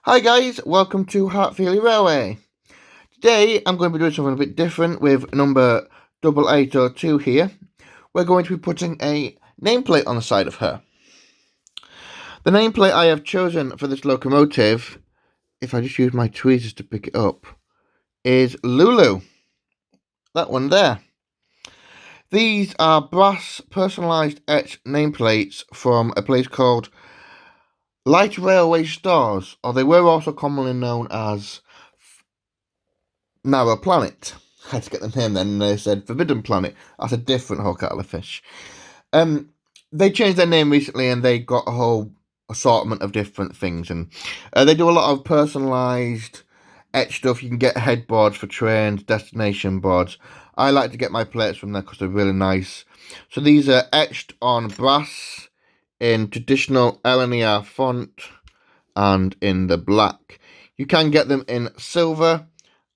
Hi guys, welcome to Hartfield Railway. Today I'm going to be doing something a bit different with number 8802 here. We're going to be putting a nameplate on the side of her. The nameplate I have chosen for this locomotive, if I just use my tweezers to pick it up, is Lulu. That one there. These are brass personalised etched nameplates from a place called Light Railway Stores, or they were also commonly known as Narrow Planet. I had to get the name then, and they said Forbidden Planet. That's a different whole kettle of fish. They changed their name recently, and they got a whole assortment of different things, and they do a lot of personalised etched stuff. You can get headboards for trains, destination boards. I like to get my plates from there because they're really nice. So these are etched on brass in traditional LNER font and in the black. You can get them in silver,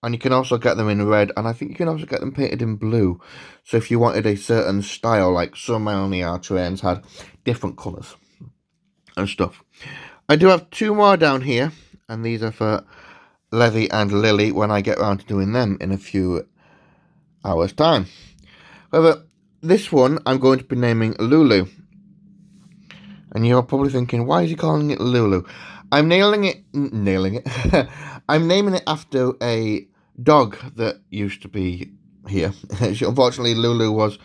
and you can also get them in red, and I think you can also get them painted in blue. So if you wanted a certain style, like some LNER trains had different colours and stuff. I do have two more down here, and these are for Levy and Lily when I get around to doing them in a few hours' time. However, this one I'm going to be naming Lulu. And you're probably thinking, why is he calling it Lulu? I'm nailing it. I'm naming it after a dog that used to be here. Unfortunately, Lulu was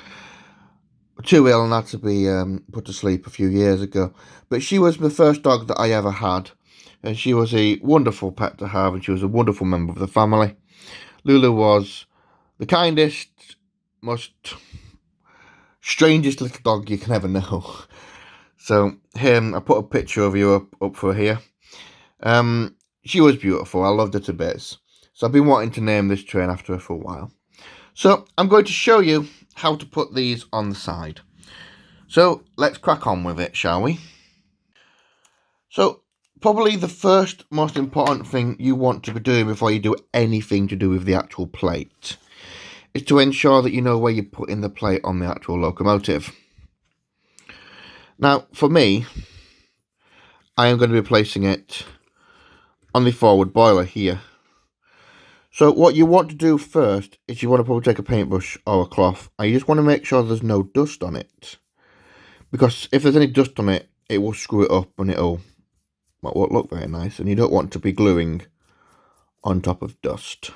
too ill and had to be put to sleep a few years ago. But she was the first dog that I ever had. And she was a wonderful pet to have, and she was a wonderful member of the family. Lulu was the kindest, most strangest little dog you can ever know. So I put a picture of you up for here. She was beautiful. I loved her to bits. So I've been wanting to name this train after her for a while. So I'm going to show you how to put these on the side. So let's crack on with it, shall we? So probably the first most important thing you want to be doing before you do anything to do with the actual plate is to ensure that you know where you're putting the plate on the actual locomotive. Now, for me, I am going to be placing it on the forward boiler here. So what you want to do first is you want to probably take a paintbrush or a cloth, and you just want to make sure there's no dust on it. Because if there's any dust on it, it will screw it up and it won't look very nice, and you don't want to be gluing on top of dust.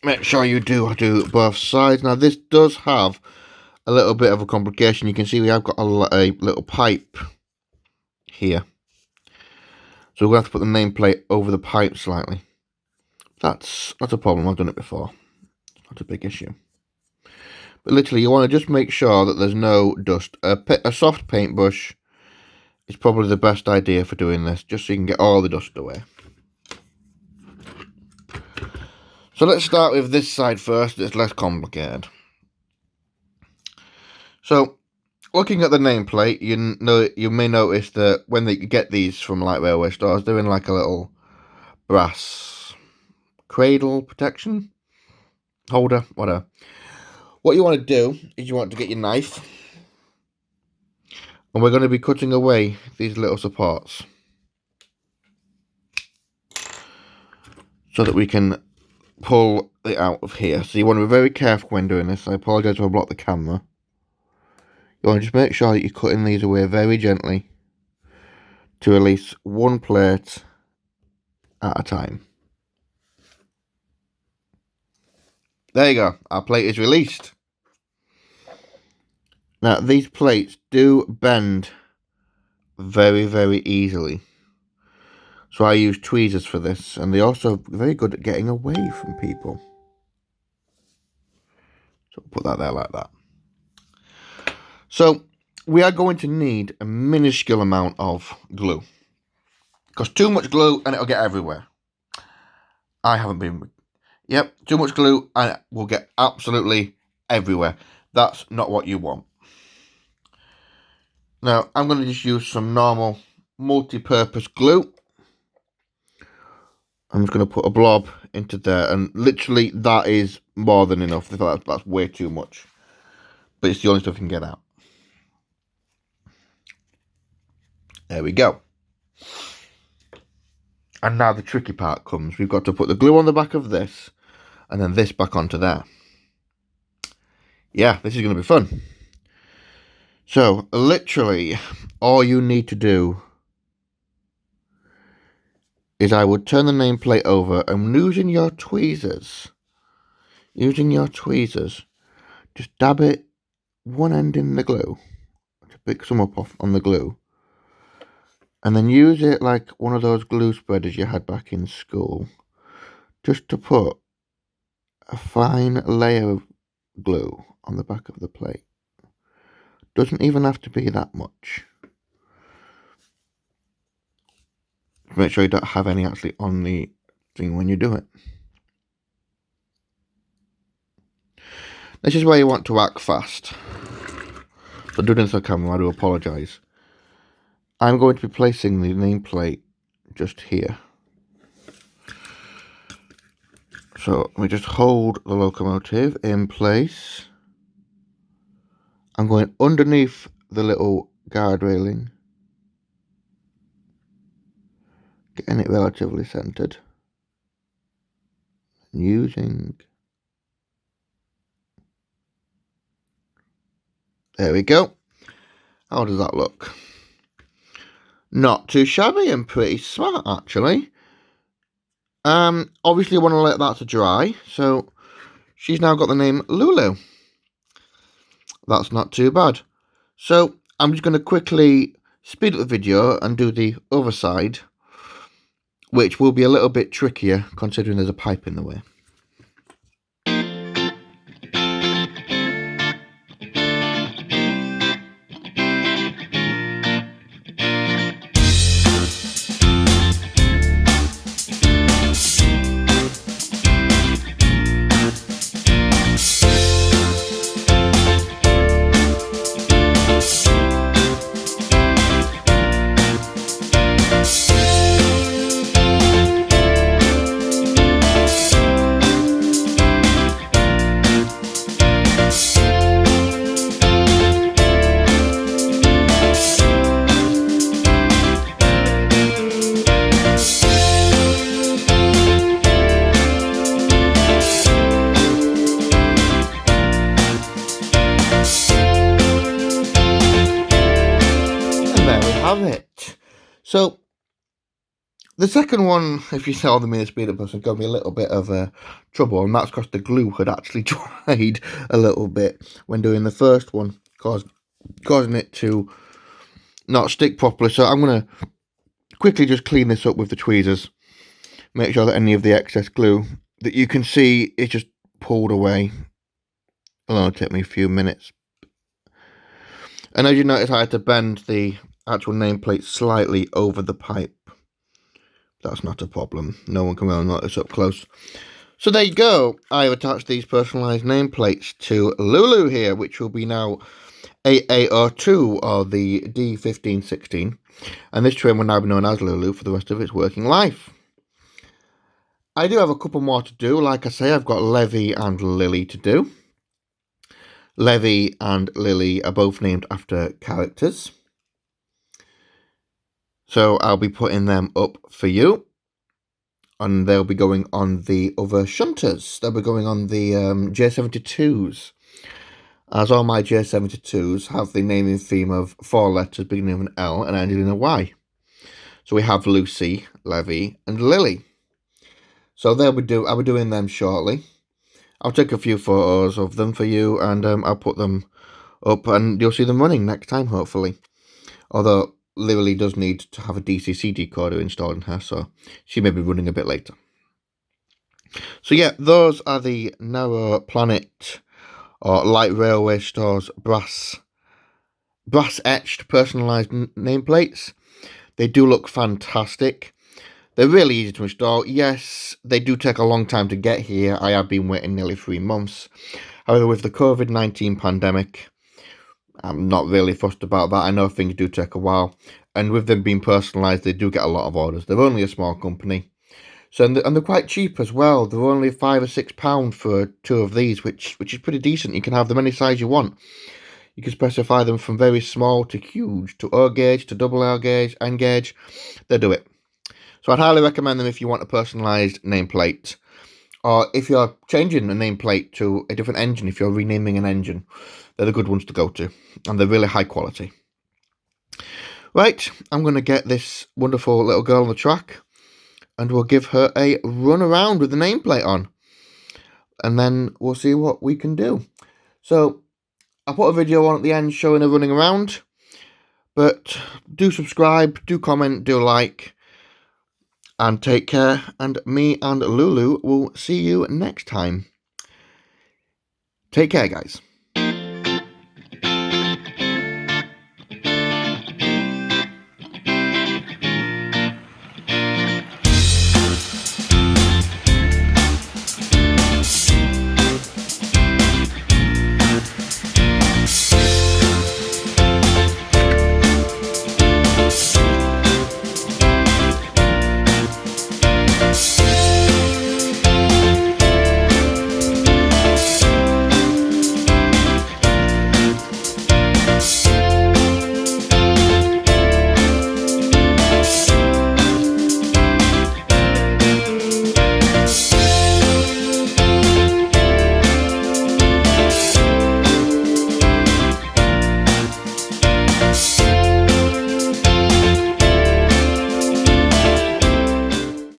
Make sure you do both sides. Now this does have a little bit of a complication. You can see we have got a little pipe here. So we're going to have to put the nameplate over the pipe slightly. That's not a problem. I've done it before. It's not a big issue. But literally, you want to just make sure that there's no dust. A soft paintbrush is probably the best idea for doing this, just so you can get all the dust away. So let's start with this side first. It's less complicated. So, looking at the nameplate, you may notice that when you get these from Light Railway Stores, they're in like a little brass cradle protection holder, whatever. What you want to do is you want to get your knife, and we're going to be cutting away these little supports so that we can pull it out of here. So you want to be very careful when doing this. I apologise if I block the camera. You want to just make sure that you're cutting these away very gently to release one plate at a time. There you go. Our plate is released. Now, these plates do bend very, very easily. So I use tweezers for this, and they're also very good at getting away from people. So put that there like that. So we are going to need a minuscule amount of glue. Because too much glue and it'll get everywhere. I haven't been... Yep, too much glue and it will get absolutely everywhere. That's not what you want. Now, I'm going to just use some normal multi-purpose glue. I'm just going to put a blob into there, and literally that is more than enough. That's way too much. But it's the only stuff you can get out. There we go. And now the tricky part comes. We've got to put the glue on the back of this and then this back onto there. Yeah, this is going to be fun. So, literally, all you need to do is I would turn the nameplate over and using your tweezers, just dab it one end in the glue to pick some up off on the glue. And then use it like one of those glue spreaders you had back in school. Just to put a fine layer of glue on the back of the plate. Doesn't even have to be that much. Make sure you don't have any actually on the thing when you do it. This is where you want to act fast. For doing this on camera, I do apologise. I'm going to be placing the nameplate just here. So we just hold the locomotive in place. I'm going underneath the little guard railing, getting it relatively centered. There we go. How does that look? Not too shabby and pretty smart, actually. Obviously I want to let that to dry, so she's now got the name Lulu. That's not too bad. So I'm just going to quickly speed up the video and do the other side, which will be a little bit trickier considering there's a pipe in the way. Have it. So the second one, if you saw the minute speed up bus, got me a little bit of trouble, and that's because the glue had actually dried a little bit when doing the first one, causing it to not stick properly. So I'm going to quickly just clean this up with the tweezers, make sure that any of the excess glue that you can see is just pulled away. It'll take me a few minutes. And as you notice, I had to bend the actual nameplate slightly over the pipe. That's not a problem. No one can really notice up close. So there you go. I've attached these personalised nameplates to Lulu here, which will be now AA02 or the D1516. And this train will now be known as Lulu for the rest of its working life. I do have a couple more to do. Like I say, I've got Levy and Lily to do. Levy and Lily are both named after characters. So I'll be putting them up for you. And they'll be going on the other shunters. They'll be going on the J72s. As all my J72s have the naming theme of 4 letters beginning with an L and ending in a Y. So we have Lucy, Levy, and Lily. So I'll be doing them shortly. I'll take a few photos of them for you, and I'll put them up, and you'll see them running next time, hopefully. Although Lily does need to have a DCC decoder installed in her, so she may be running a bit later. So yeah, those are the Narrow Planet or Light Railway Stores brass etched personalised nameplates. They do look fantastic. They're really easy to install. Yes, they do take a long time to get here. I have been waiting nearly 3 months. However, with the COVID-19 pandemic, I'm not really fussed about that. I know things do take a while. And with them being personalised, they do get a lot of orders. They're only a small company. So and they're quite cheap as well. They're only £5 or £6 for 2 of these, which is pretty decent. You can have them any size you want. You can specify them from very small to huge, to O gauge, to double O gauge, N gauge. They do it. So I'd highly recommend them if you want a personalised nameplate. Or if you're changing a nameplate to a different engine, if you're renaming an engine, they're the good ones to go to. And they're really high quality. Right, I'm going to get this wonderful little girl on the track. And we'll give her a run around with the nameplate on. And then we'll see what we can do. So, I'll put a video on at the end showing her running around. But do subscribe, do comment, do like. And take care. And me and Lulu will see you next time. Take care, guys.